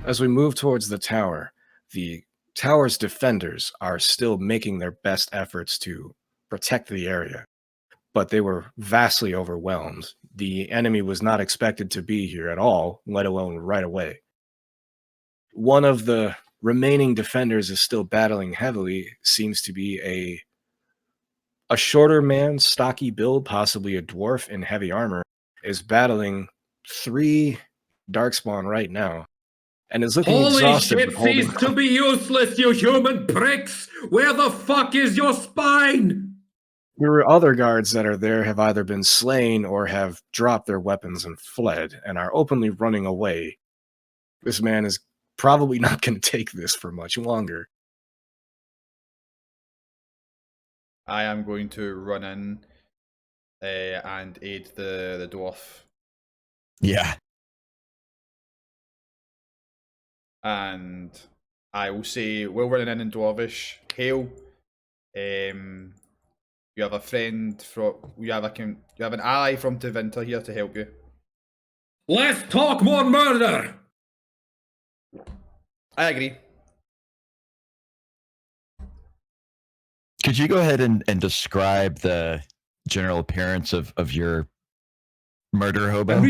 As we move towards the tower's defenders are still making their best efforts to protect the area, but they were vastly overwhelmed. The enemy was not expected to be here at all, let alone right away. One of the remaining defenders is still battling heavily, seems to be a shorter man, stocky build, possibly a dwarf in heavy armor, is battling 3 darkspawn right now, and is looking Holy exhausted shit, but holding cease to be useless, you human pricks! Where the fuck is your spine? There are other guards that are there have either been slain or have dropped their weapons and fled and are openly running away. This man is probably not going to take this for much longer. I am going to run in and aid the dwarf. Yeah. And I will say, while running in Dwarvish, hail. You have a friend from. You have an ally from Tevinter here to help you. Less talk, more murder! I agree. Could you go ahead and describe the general appearance of your murder hobo?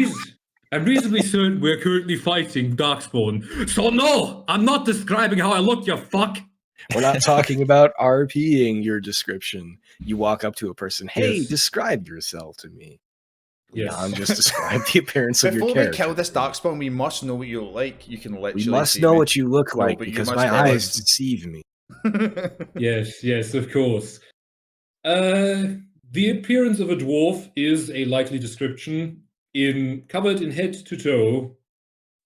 I'm reasonably certain we're currently fighting Darkspawn. So no, I'm not describing how I look, you fuck. We're not talking about RPing your description. You walk up to a person, hey, Yes. Describe yourself to me. Yes. Jan just describe the appearance of your Before character. we kill this Darkspawn, we must know what you look like. You can literally. We must see know me. what you look No, like but you because must my tell eyes us. deceive me. Yes, of course. The appearance of a dwarf is a likely description, covered in head to toe,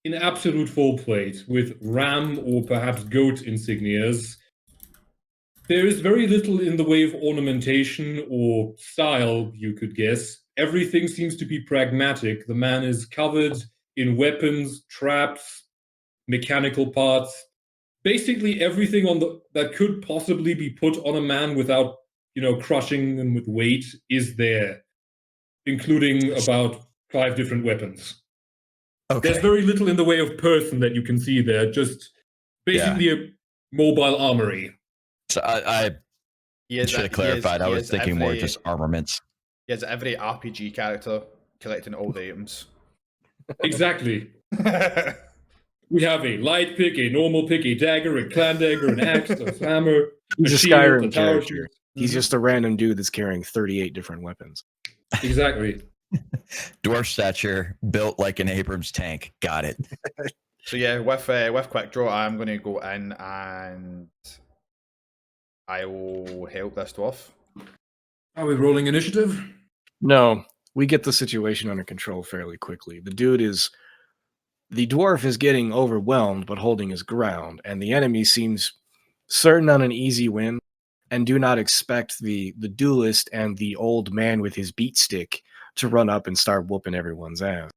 in absolute full plate, with ram or perhaps goat insignias. There is very little in the way of ornamentation or style, you could guess. Everything seems to be pragmatic. The man is covered in weapons, traps, mechanical parts, basically everything that could possibly be put on a man without, crushing them with weight is there, including about 5 different weapons. Okay. There's very little in the way of person that you can see there, just basically a mobile armory. So I should have clarified. I was thinking more just armaments. He has every RPG character collecting all the items. Exactly. We have a light pick, a normal pick, a dagger, a clan dagger, an axe, a hammer, He's a shield, Skyrim a tower character. shield. He's just a random dude that's carrying 38 different weapons. Exactly. Dwarf stature, built like an Abrams tank. Got it. So yeah, with quick draw, I'm going to go in and I will help this dwarf. Are we rolling initiative? No, we get the situation under control fairly quickly. The dwarf is getting overwhelmed but holding his ground, and the enemy seems certain on an easy win and do not expect the duelist and the old man with his beat stick to run up and start whooping everyone's ass.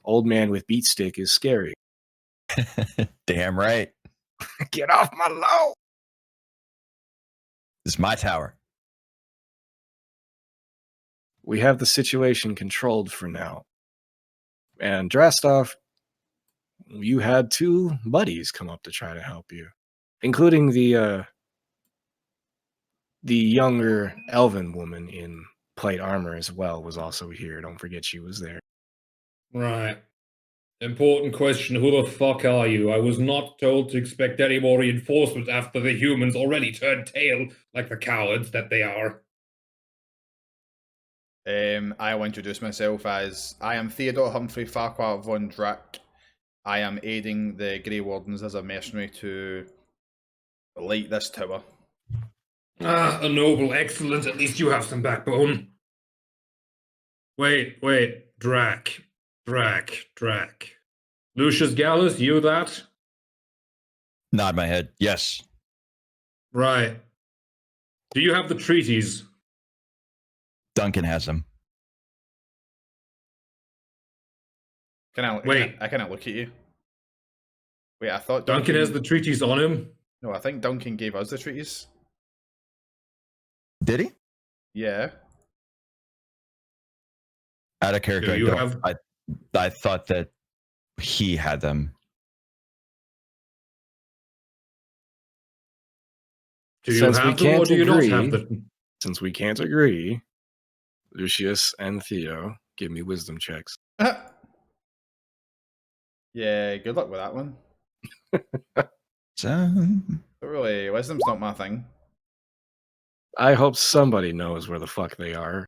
Old man with beat stick is scary. Damn right. Get off my lawn! This is my tower. We have the situation controlled for now. And Drastov, you had 2 buddies come up to try to help you, including the younger elven woman in plate armor as well was also here. Don't forget she was there. Right. Important question. Who the fuck are you? I was not told to expect any more reinforcement after the humans already turned tail like the cowards that they are. I will introduce myself as I am Theodore Humphrey Farquhar von Drac. I am aiding the Grey Wardens as a mercenary to light this tower. Ah, a noble, excellent. At least you have some backbone. Wait. Drac. Lucius Gallus, you that? Nod my head. Yes. Right. Do you have the treaties? Duncan has them. I cannot look at you. Wait, I thought Duncan has the treaties on him? No, I think Duncan gave us the treaties. Did he? Yeah. Out of character, Do you have... I thought that he had them. Do you Since we have them or can't do you not have agree, them? since we can't agree, Lucius and Theo, give me wisdom checks. Yeah, good luck with that one. So, Not really, wisdom's not my thing. I hope somebody knows where the fuck they are.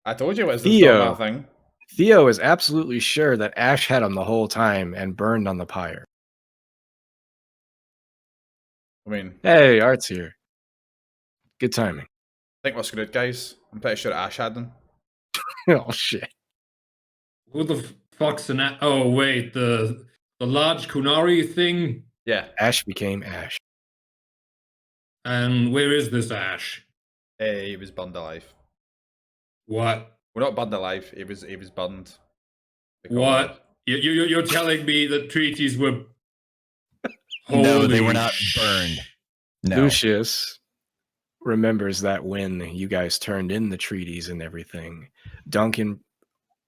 I told you wisdom's not my Theo. thing. Theo is absolutely sure that Ash had him the whole time and burned on the pyre. I mean, Hey, Art's here. Good timing. I think we're screwed, guys. I'm pretty sure Ash had them. Oh shit. Who the fuck's an Oh, wait, the large Kunari thing? Yeah, Ash became Ash. And where is this Ash? he was burned alive. What? Well, not burned alive. He was burned. What? You're telling me that treaties were... no, they were Holy not burned. No. Lucius remembers that when you guys turned in the treaties and everything, Duncan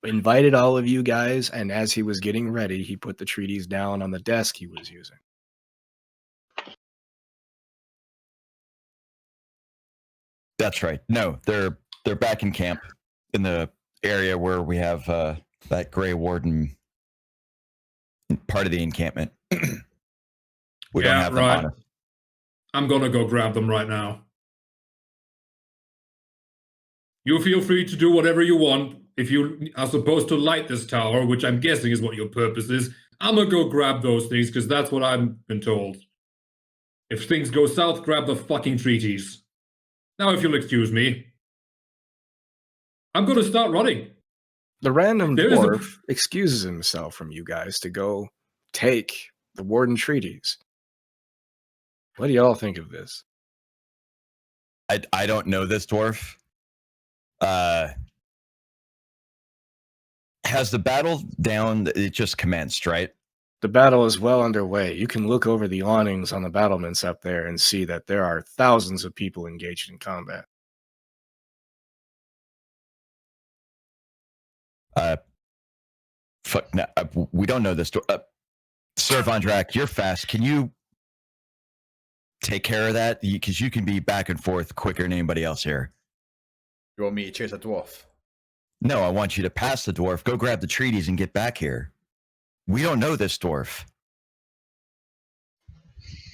invited all of you guys, and as he was getting ready, he put the treaties down on the desk he was using. That's right. No, they're back in camp in the area where we have that Grey Warden part of the encampment. We don't have them on us. I'm gonna go grab them right now. You feel free to do whatever you want. If you are supposed to light this tower, which I'm guessing is what your purpose is, I'm gonna go grab those things because that's what I've been told. If things go south, grab the fucking treaties. Now, if you'll excuse me, I'm gonna start running. The random There is a- dwarf excuses himself from you guys to go take the Warden treaties. What do y'all think of this? I don't know this dwarf. Has the battle down? It just commenced, right? The battle is well underway. You can look over the awnings on the battlements up there and see that there are thousands of people engaged in combat. Fuck, no, we don't know this dwarf. Sir Von Drack, you're fast. Can you take care of that? Because you can be back and forth quicker than anybody else here. You want me to chase a dwarf? No, I want you to pass the dwarf, go grab the treaties, and get back here. We don't know this dwarf.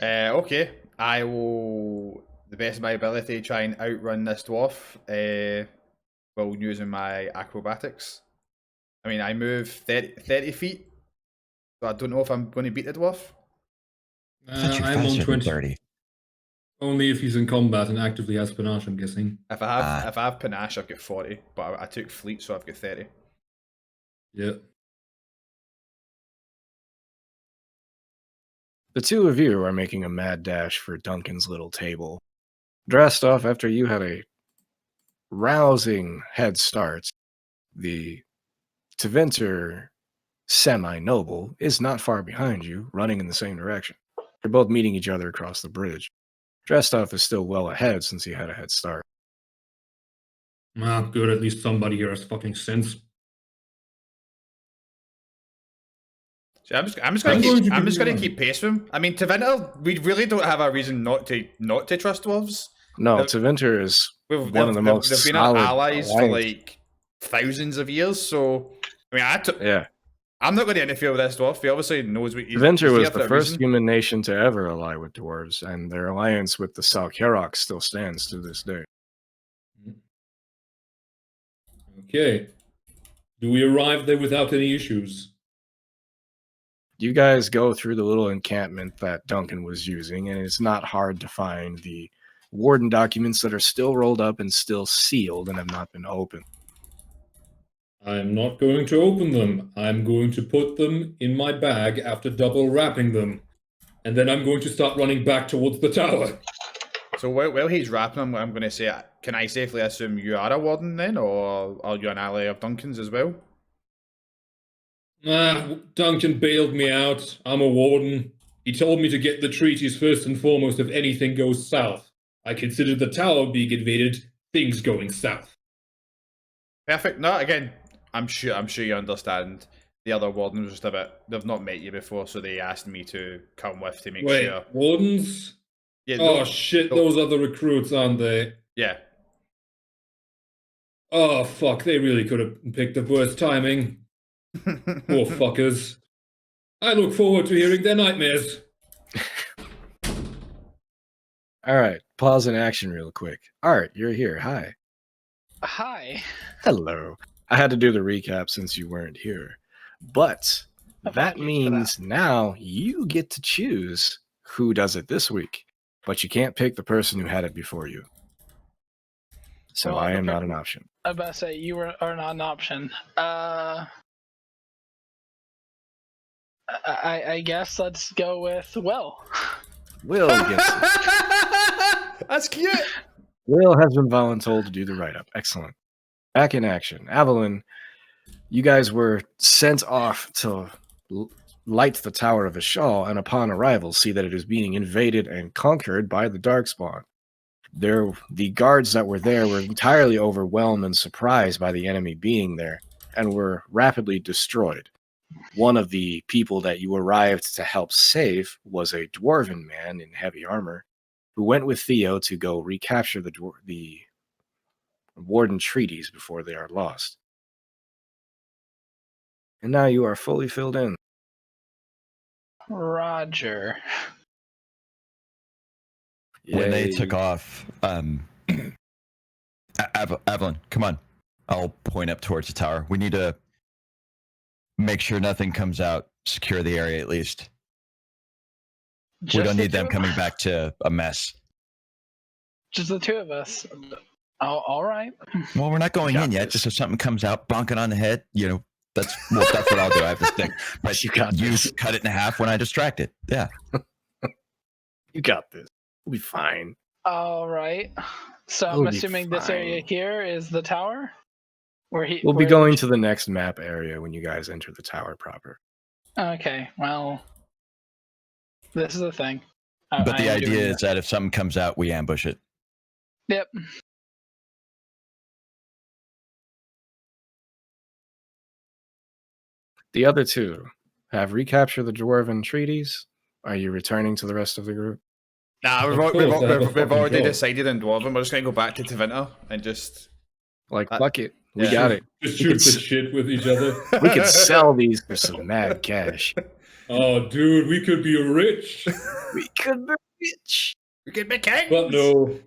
Okay. I will, the best of my ability, try and outrun this dwarf while using my acrobatics. I mean, I move 30 feet, so I don't know if I'm going to beat the dwarf. I thought you were I'm on faster than 20. 30. Only if he's in combat and actively has panache, I'm guessing. If I have panache, I've got 40, but I took fleet, so I've got 30. Yeah. The two of you are making a mad dash for Duncan's little table. Dressed off after you had a rousing head start, the Teventer semi-noble is not far behind you, running in the same direction. You're both meeting each other across the bridge. Drestoff is still well ahead since he had a head start. Ah, good. At least somebody here has fucking sense. So I'm just going to keep pace with him. I mean, Teventer, we really don't have a reason not to trust dwarves. No, Teventer is one of the most they've been solid our allies for alliance. like thousands of years. So I mean, Yeah. I'm not going to interfere with this dwarf. He obviously knows what he's Teventer here was for the a first reason. human nation to ever ally with dwarves, and their alliance with the Salkerok still stands to this day. Okay. Do we arrive there without any issues? You guys go through the little encampment that Duncan was using, and it's not hard to find the warden documents that are still rolled up and still sealed and have not been opened. I'm not going to open them. I'm going to put them in my bag after double wrapping them. And then I'm going to start running back towards the tower. So while he's wrapping them, I'm going to say, can I safely assume you are a warden then, or are you an ally of Duncan's as well? Duncan bailed me out. I'm a warden. He told me to get the treaties first and foremost if anything goes south. I considered the tower being invaded things going south. Perfect. No, again, I'm sure you understand. the other warden was just a bit. They've not met you before, so they asked me to come with to make Wait, sure. wardens? Yeah. Oh shit, those are the recruits, aren't they? Yeah. Oh fuck, they really could have picked the worst timing. Poor fuckers. I look forward to hearing their nightmares. All right, pause in action real quick. Art, you're here. Hi. Hi. Hello. I had to do the recap since you weren't here. But that Apologies for means now you get to choose who does it this week. But you can't pick the person who had it before you. So Well, I am not an option. I was about to say you are not an option. I guess let's go with Will. Will gets it. That's cute. Will has been voluntold to do the write-up. Excellent. Back in action. Avalon, you guys were sent off to light the Tower of Ashal, and upon arrival, see that it is being invaded and conquered by the Darkspawn. The guards that were there were entirely overwhelmed and surprised by the enemy being there, and were rapidly destroyed. One of the people that you arrived to help save was a dwarven man in heavy armor, who went with Theo to go recapture the Warden treaties before they are lost. And now you are fully filled in. Roger. When they Yay. took off, Evelyn, come on. I'll point up towards the tower. We need to make sure nothing comes out. Secure the area at least. We don't need them coming back to a mess. Just the two of us. Oh, all right. Well, we're not going Got in yet. this. Just if something comes out, bonk it on the head, that's what I'll do. I have this thing. But You got this. cut it in half when I distract it. Yeah. You got this. We'll be fine. All right. So I'm We'll be assuming this area fine. here is the tower? We'll be where going to the next map area when you guys enter the tower proper. Okay, well, this is the thing. But the I am idea doing is that if something comes out, we ambush it. Yep. The other two have recaptured the Dwarven treaties. Are you returning to the rest of the group? Nah, Of course, I have a we've fucking already job. decided in Dwarven. We're just going to go back to Tevinter and just. Like, fuck it. We Yeah. got it. Just We shoot could the s- shit with each other. We could sell these for some mad cash. Oh, dude, we could be rich. We could be rich. We could be kings. But no,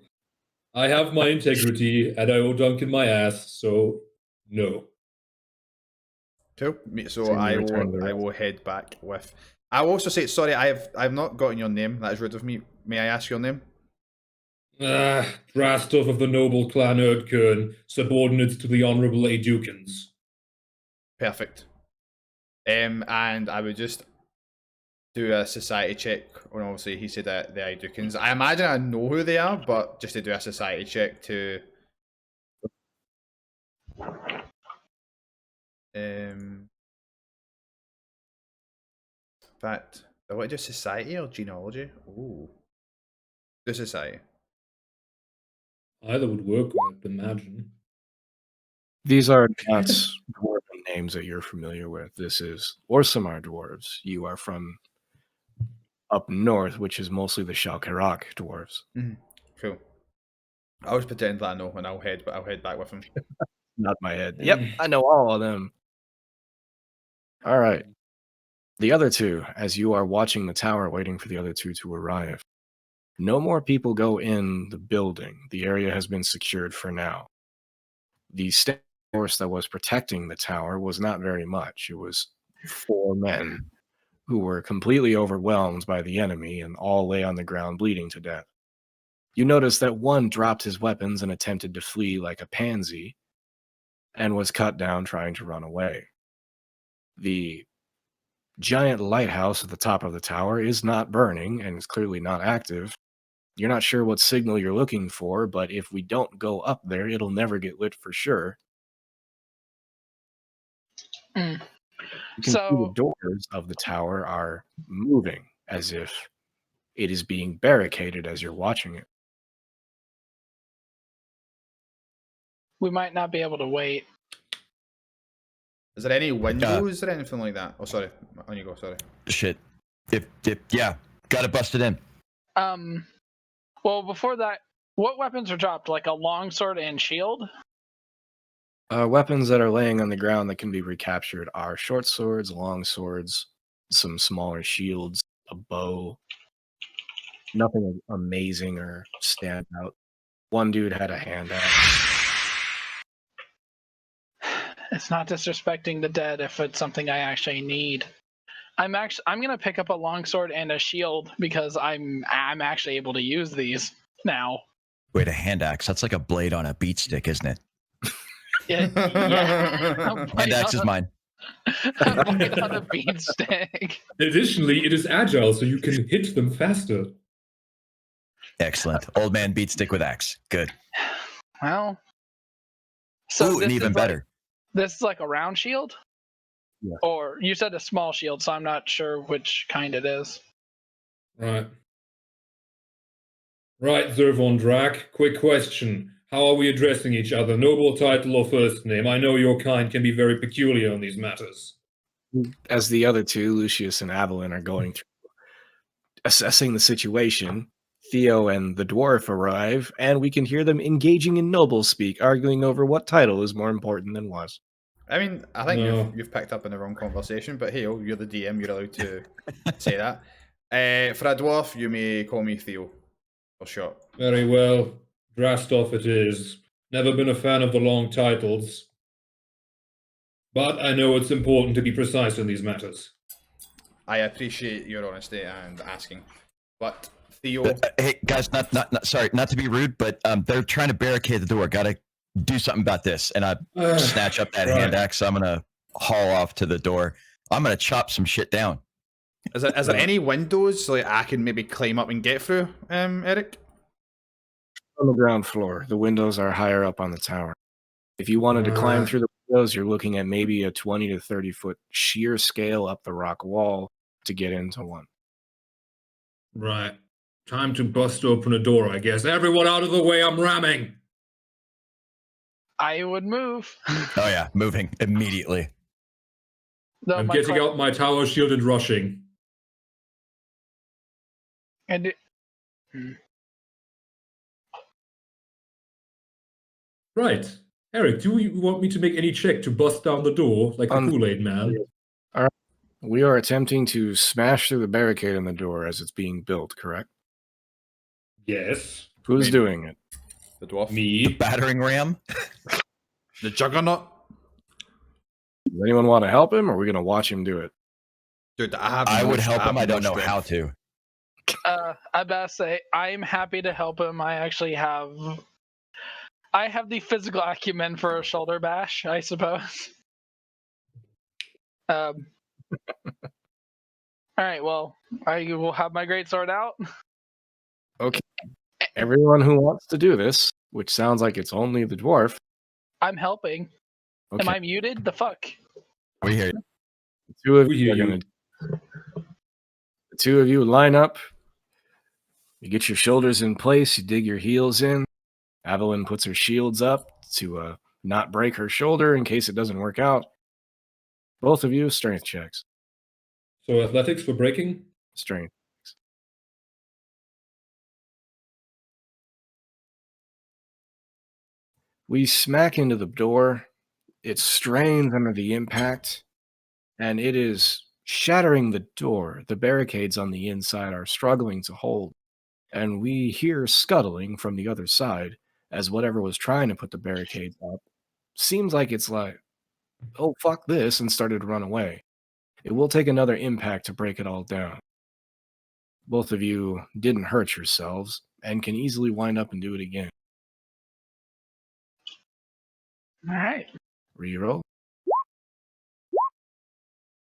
I have my integrity and I will dunk in my ass, so no. Cool. So So you I return to the will. I rest. will head back with. I will also say sorry. I've not gotten your name. That is rude of me. May I ask your name? Drastoff of the noble clan Erdkern, subordinates to the Honourable Adukins. Perfect. And I would just do a society check. Well, obviously he said that the Idukins. I imagine I know who they are, but just to do a society check to. In fact, I want to do society or genealogy. Ooh, do society. Either would work, I'd imagine. These are not dwarven names that you're familiar with. This is Orsamar dwarves. You are from up north, which is mostly the Shalkarak dwarves. Cool. I'll just pretend that I know, and I'll head back with him. Not my head. Yep, I know all of them. All right. The other two, as you are watching the tower waiting for the other two to arrive, no more people go in the building. The area has been secured for now. The force that was protecting the tower was not very much. It was 4 men who were completely overwhelmed by the enemy and all lay on the ground bleeding to death. You notice that one dropped his weapons and attempted to flee like a pansy and was cut down trying to run away. The giant lighthouse at the top of the tower is not burning and is clearly not active. You're not sure what signal you're looking for, but if we don't go up there, it'll never get lit for sure. Mm. You can see the doors of the tower are moving as if it is being barricaded as you're watching it. We might not be able to wait. Is there any windows or anything like that? Oh, sorry. On you go. Sorry. Shit. If yeah, got it busted in. Well, before that, what weapons are dropped? Like a longsword and shield? Weapons that are laying on the ground that can be recaptured are short swords, long swords, some smaller shields, a bow. Nothing amazing or stand out. One dude had a hand axe. It's not disrespecting the dead if it's something I actually need. I'm gonna pick up a longsword and a shield because I'm actually able to use these now. Wait, a hand axe. That's like a blade on a beat stick, isn't it? Yeah. Hand axe is mine. A blade on a beatstick. Additionally, it is agile, so you can hit them faster. Excellent. Old man beat stick with axe. Good. Well, so Ooh, and this even is better. this is like a round shield? Yeah. Or you said a small shield, so I'm not sure which kind it is. Right. Right, Zervon Drak. Quick question. How are we addressing each other? Noble title or first name? I know your kind can be very peculiar on these matters. As the other two, Lucius and Avalon, are going through assessing the situation, Theo and the dwarf arrive, and we can hear them engaging in noble speak, arguing over what title is more important than was. I mean, I think No. you've picked up in the wrong conversation, but hey, you're the DM, you're allowed to say that. For a dwarf, you may call me Theo. For short. Very well. Drastov it is. Never been a fan of the long titles. But I know it's important to be precise in these matters. I appreciate your honesty and asking. But Theo, Hey guys, not sorry, not to be rude, but they're trying to barricade the door. Got to do something about this. And I snatch up that hand axe. I'm gonna haul off to the door. I'm gonna chop some shit down. is there any windows so like I can maybe climb up and get through, Eric? On the ground floor, the windows are higher up on the tower. If you wanted to climb through the windows, you're looking at maybe a 20 to 30 foot sheer scale up the rock wall to get into one. Right. Time to bust open a door, I guess. Everyone out of the way, I'm ramming! I would move. Oh yeah, moving immediately. Though I'm my getting que- out my tower shield and rushing. And Right. Eric, do you want me to make any check to bust down the door like the Kool-Aid man? All right. We are attempting to smash through the barricade in the door as it's being built, correct? Yes. Who's doing it? The dwarf. Me. Battering ram. The juggernaut. Does anyone want to help him, or are we going to watch him do it? Dude, I would help him. I don't know how to. I best say I'm happy to help him. I have the physical acumen for a shoulder bash, I suppose. All right, well, I will have my great sword out. Okay. Everyone who wants to do this, which sounds like it's only the dwarf. I'm helping. Okay. Am I muted? The fuck? We hear you. The two of We you hear are you. the two of you line up. You get your shoulders in place. You dig your heels in. Avalon puts her shields up to not break her shoulder in case it doesn't work out. Both of you, strength checks. So athletics for breaking? Strength. We smack into the door. It strains under the impact, and it is shattering the door. The barricades on the inside are struggling to hold, and we hear scuttling from the other side as whatever was trying to put the barricades up seems like it's like, oh, fuck this, and started to run away. It will take another impact to break it all down. Both of you didn't hurt yourselves and can easily wind up and do it again. All right. Reroll.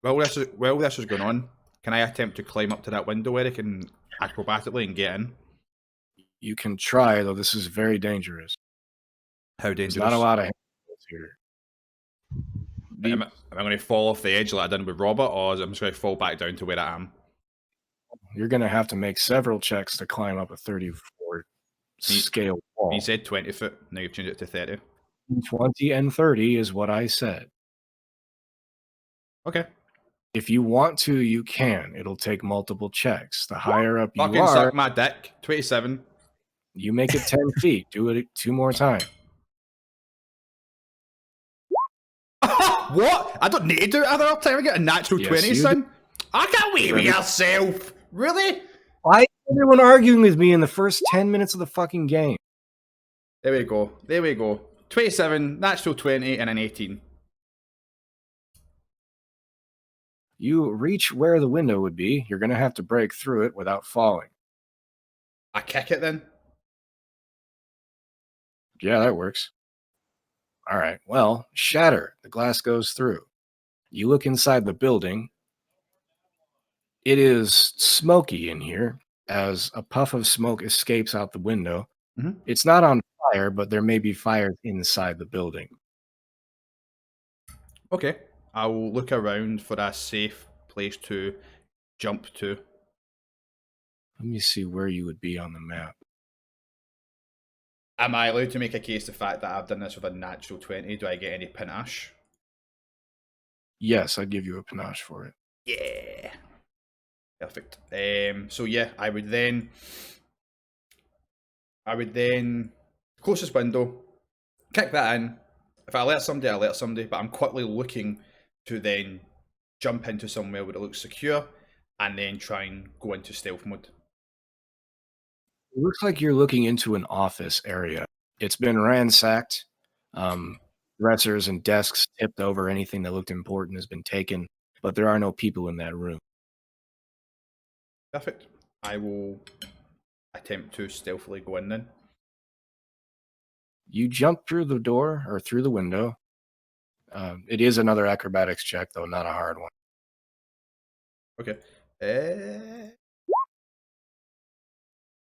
While this is going on, can I attempt to climb up to that window, Eric, and acrobatically and get in? You can try, though this is very dangerous. How There's dangerous? not a lot of handles here. Am I going to fall off the edge like I did with Robert, or am I just going to fall back down to where I am? You're going to have to make several checks to climb up a 34 scale wall. You said 20 foot, now you've changed it to 30. 20 and 30 is what I said. Okay. If you want to, you can. It'll take multiple checks. The higher up you Fucking are, suck my dick. 27. you make it 10 feet. Do it 2 more times. What? I don't need to do it other time. I get a natural Yes, 20, you do. son. I can't wait with Really? yourself. Really? Why is everyone arguing with me in the first 10 minutes of the fucking game? There we go. There we go. 27, natural 20, and an 18. You reach where the window would be. You're going to have to break through it without falling. I kick it then. Yeah, that works. All right. Well, shatter. The glass goes through. You look inside the building. It is smoky in here as a puff of smoke escapes out the window. Mhm. It's not on fire, but there may be fires inside the building. Okay. I will look around for a safe place to jump to. Let me see where you would be on the map. Am I allowed to make a case of the fact that I've done this with a natural 20? Do I get any panache? Yes, I'd give you a panache for it. Yeah. Perfect. So yeah, I would then closest window, kick that in. If I alert somebody, I alert somebody, but I'm quickly looking to then jump into somewhere where it looks secure and then try and go into stealth mode. It looks like you're looking into an office area. It's been ransacked. Dressers and desks tipped over. Anything that looked important has been taken, but there are no people in that room. Perfect. I will attempt to stealthily go in then. You jump through the door or through the window. It is another acrobatics check, though not a hard one. Okay.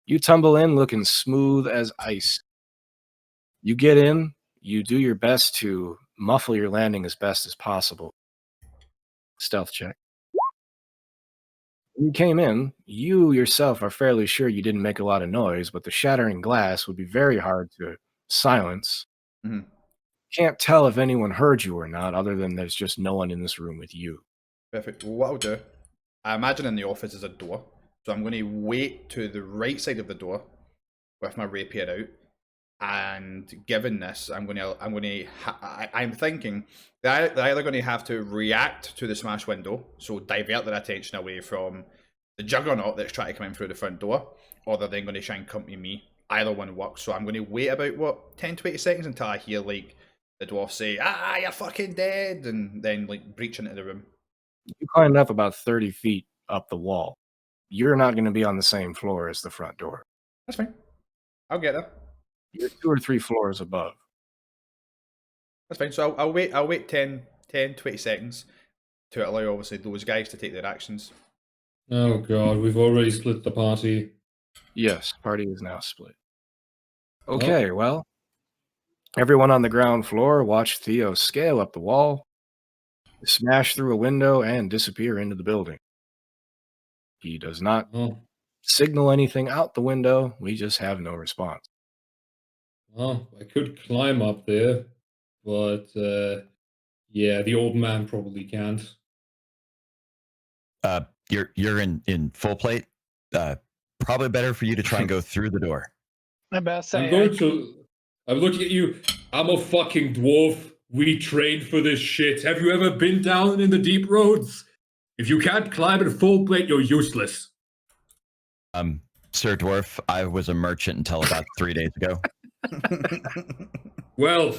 You tumble in looking smooth as ice. You get in, you do your best to muffle your landing as best as possible. Stealth check. When you came in, you yourself are fairly sure you didn't make a lot of noise, but the shattering glass would be very hard to silence. Mhm. Can't tell if anyone heard you or not, other than there's just no one in this room with you. Perfect. Well, what I'll do, I imagine in the office is a door, so I'm going to wait to the right side of the door with my rapier out. And given this, I'm thinking they're either going to have to react to the smash window, so divert their attention away from the juggernaut that's trying to come in through the front door, or they're then going to try and come to me. Either one works. So I'm going to wait about 10-20 seconds until I hear like the dwarf say, "Ah, you're fucking dead," and then like breach into the room. You climbed up about 30 feet up the wall. You're not going to be on the same floor as the front door. That's fine. I'll get there. You're 2 or 3 floors above. That's fine. So I'll wait 10-20 seconds to allow obviously those guys to take their actions. Oh god, we've already split the party. Yes, party is now split. Okay, well, everyone on the ground floor watched Theo scale up the wall, smash through a window, and disappear into the building. He does not Oh, signal anything out the window. We just have no response. well, I could climb up there, but yeah, the old man probably can't. You're in full plate. Probably better for you to try and go through the door. I better say, I'm looking at you. I'm a fucking dwarf. We trained for this shit. Have you ever been down in the deep roads? If you can't climb at full plate, you're useless. Sir Dwarf, I was a merchant until about 3 days ago. Well,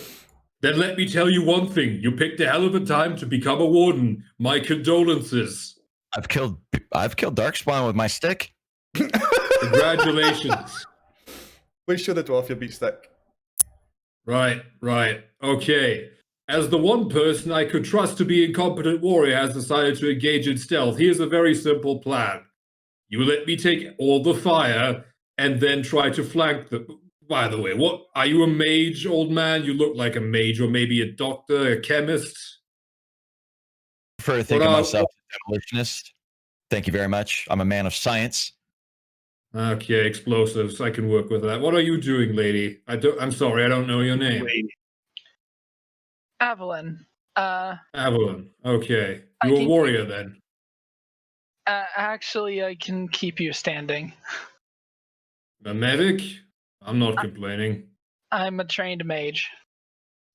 then let me tell you one thing. You picked a hell of a time to become a warden. My condolences. I've killed Darkspawn with my stick. Congratulations. Please show the dwarf your beat stick. Right. Okay. As the one person I could trust to be incompetent warrior has decided to engage in stealth, here's a very simple plan. You let me take all the fire and then try to flank them. By the way, what are you, a mage, old man? You look like a mage, or maybe a doctor, a chemist. I prefer to think of myself as a demolitionist. Thank you very much. I'm a man of science. Okay, explosives. I can work with that. What are you doing, lady? I'm sorry, I don't know your name. Evelyn. Avalon. Okay. I You're a can warrior then. actually, I can keep you standing. A medic? I'm not complaining. I'm a trained mage.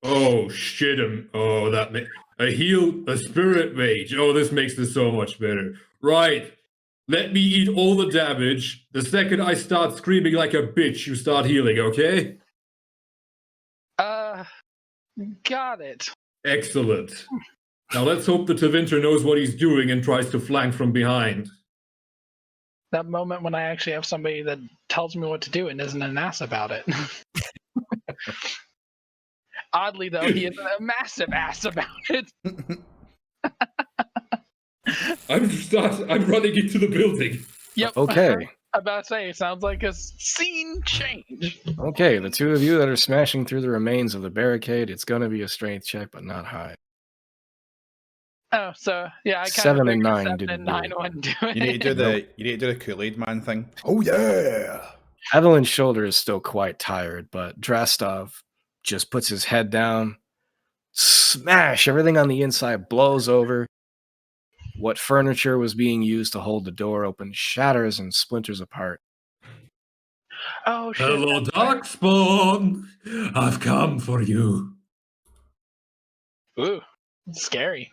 Oh shit! A spirit mage. Oh, this makes this so much better. Right. Let me eat all the damage. The second I start screaming like a bitch, you start healing. Okay? Got it. Excellent. Now let's hope the Tevinter knows what he's doing and tries to flank from behind. That moment when I actually have somebody that tells me what to do and isn't an ass about it. Oddly, though, he is a massive ass about it. I'm running into the building. Yep. Okay. I'm about to say, it sounds like a scene change. Okay, the two of you that are smashing through the remains of the barricade, it's going to be a strength check, but not high. Oh, so yeah, I kind 7 of and 9 7 didn't and do 9 it. wouldn't do it. You need to do the Kool-Aid man thing. Oh yeah. Evelyn's shoulder is still quite tired, but Drastov just puts his head down. Smash! Everything on the inside blows over. What furniture was being used to hold the door open shatters and splinters apart. Oh shit! Hello, Darkspawn. I've come for you. Ooh, it's scary.